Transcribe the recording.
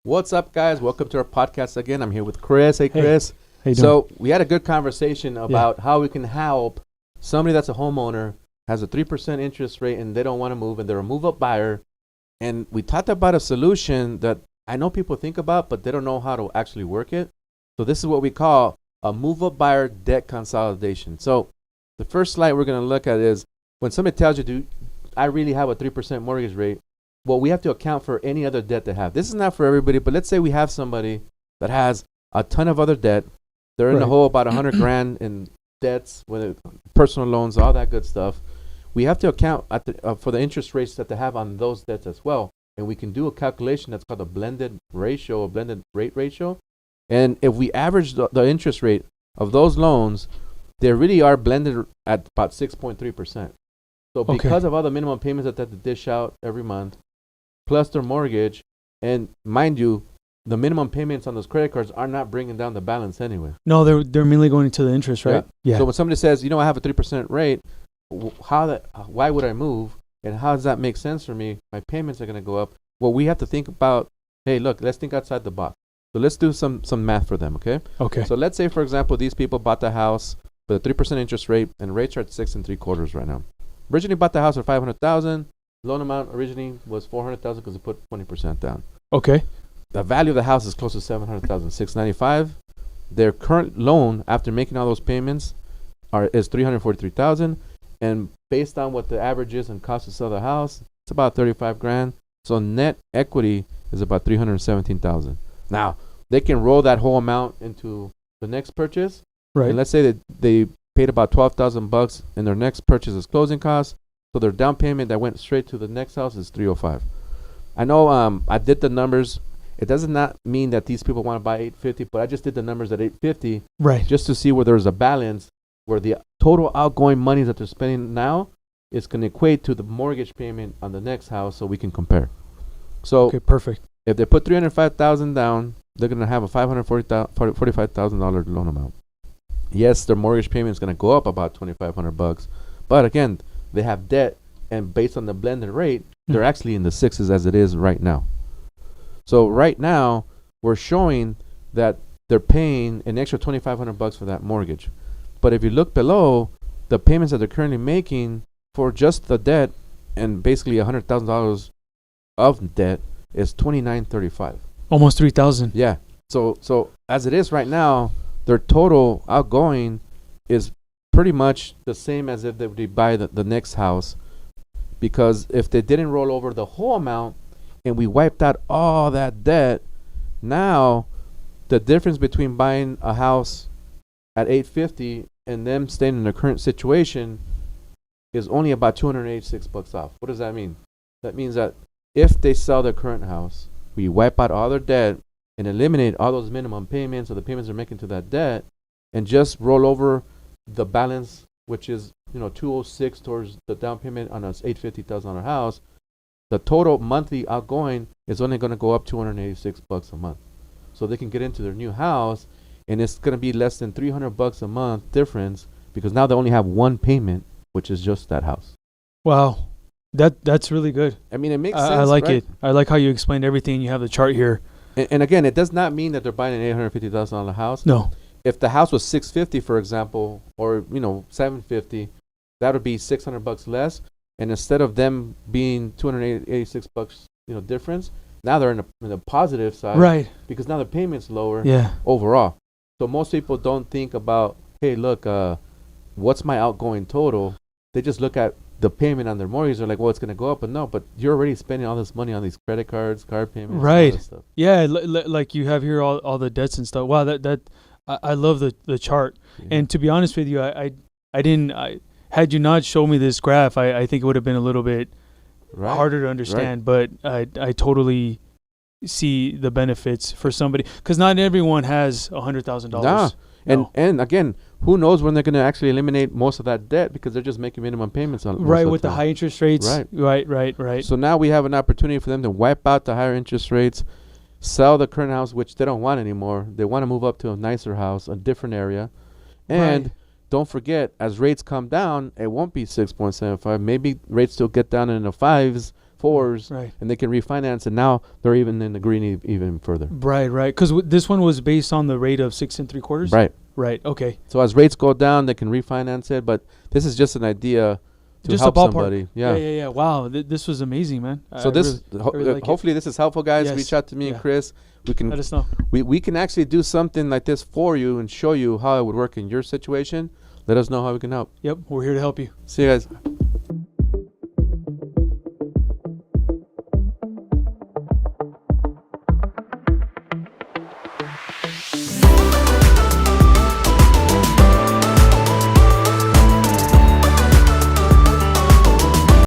What's up, guys? Welcome to our podcast again. I'm here with Chris. Hey, Hey, Chris. how you doing? So we had a good conversation about how we can help somebody that's a homeowner, has a 3% interest rate, and they don't want to move, and they're a move-up buyer. And we talked about a solution that I know people think about, but they don't know how to actually work it. So this is what we call a move-up buyer debt consolidation. So the first slide we're going to look at is when somebody tells you, "Do I really have a 3% mortgage rate?" Well, we have to account for any other debt they have. This is not for everybody, but let's say we have somebody that has a ton of other debt. They're in the hole about 100 grand in debts, whether personal loans, all that good stuff. We have to account for the interest rates that they have on those debts as well. And we can do a calculation that's called a blended ratio, a blended rate ratio. And if we average the interest rate of those loans, they really are blended at about 6.3%. So because of all the minimum payments that they have to dish out every month, plus their mortgage, and mind you, the minimum payments on those credit cards are not bringing down the balance anyway. No, they're mainly going into the interest, right? Yeah. So when somebody says, I have a 3% rate, why would I move? And how does that make sense for me? My payments are going to go up. Well, we have to think about, hey, look, let's think outside the box. So let's do some math for them, okay? Okay. So let's say, for example, these people bought the house with a 3% interest rate, and rates are at 6 3/4 right now. Originally bought the house for $500,000. Loan amount originally was $400,000 because they put 20% down. Okay. The value of the house is close to $700,000, $695. Their current loan, after making all those payments, is $343,000, and based on what the average is and cost to sell the house, it's about 35 grand. So net equity is about 317,000. Now they can roll that whole amount into the next purchase. Right. And let's say that they paid about $12,000 in their next purchase as closing costs. So their down payment that went straight to the next house is $305. I know I did the numbers. It does not mean that these people want to buy $850, but I just did the numbers at $850 Right. just to see where there's a balance where the total outgoing money that they're spending now is going to equate to the mortgage payment on the next house, so we can compare. So Okay, perfect. if they put $305,000 down, they're going to have a $45,000 loan amount. Yes, their mortgage payment is going to go up about $2,500, but again, they have debt, and based on the blended rate, they're actually in the sixes as it is right now. So right now, we're showing that they're paying an extra $2,500 for that mortgage. But if you look below, the payments that they're currently making for just the debt and basically $100,000 of debt is $2,935. Almost 3,000. Yeah. So as it is right now, their total outgoing is pretty much the same as if they would buy the next house, because if they didn't roll over the whole amount and we wiped out all that debt, now the difference between buying a house at $850 and them staying in the current situation is only about $286 off. What does that mean? That means that if they sell their current house, we wipe out all their debt and eliminate all those minimum payments or the payments they're making to that debt, and just roll over the balance, which is $206 towards the down payment on a $850,000 house, the total monthly outgoing is only going to go up $286 a month. So they can get into their new house, and it's going to be less than $300 a month difference, because now they only have one payment, which is just that house. Wow. That's really good. I mean, it makes sense. I like right? it. I like how you explained everything. You have the chart here. And again, it does not mean that they're buying an $850,000 house. No. If the house was $650, for example, or $750, that would be $600 less. And instead of them being $286, difference, now they're in the positive side, Right. Because now the payment's lower, Yeah. overall. So most people don't think about, hey, look, what's my outgoing total? They just look at the payment on their mortgage. They're like, well, it's going to go up, but no, but you're already spending all this money on these credit cards, card payments, Right. all that stuff. Yeah. Like you have here all the debts and stuff. Wow. I love the chart. Yeah. And to be honest with you, I had you not shown me this graph, I think it would have been a little bit harder to understand. But I totally see the benefits for somebody, because not everyone has $100,000. Nah. No. And again, who knows when they're going to actually eliminate most of that debt, because they're just making minimum payments on Right, with the high interest rates. Right. Right. So now we have an opportunity for them to wipe out the higher interest rates, sell the current house, which they don't want anymore. They want to move up to a nicer house, a different area. And don't forget, as rates come down, it won't be 6.75. Maybe rates still get down in the 5s 4s, Right. and they can refinance, and now they're even in the green even further. Right. Because this one was based on the rate of 6 3/4. Right. Right. Okay. So as rates go down, they can refinance it, but this is just an idea to Just help a ballpark. somebody. Yeah. Wow. This was amazing, man. So this, really like hopefully, this is helpful, guys. Yes. Reach out to me and Chris. We can let us know. we can actually do something like this for you and show you how it would work in your situation. Let us know how we can help. Yep. We're here to help you. See you guys.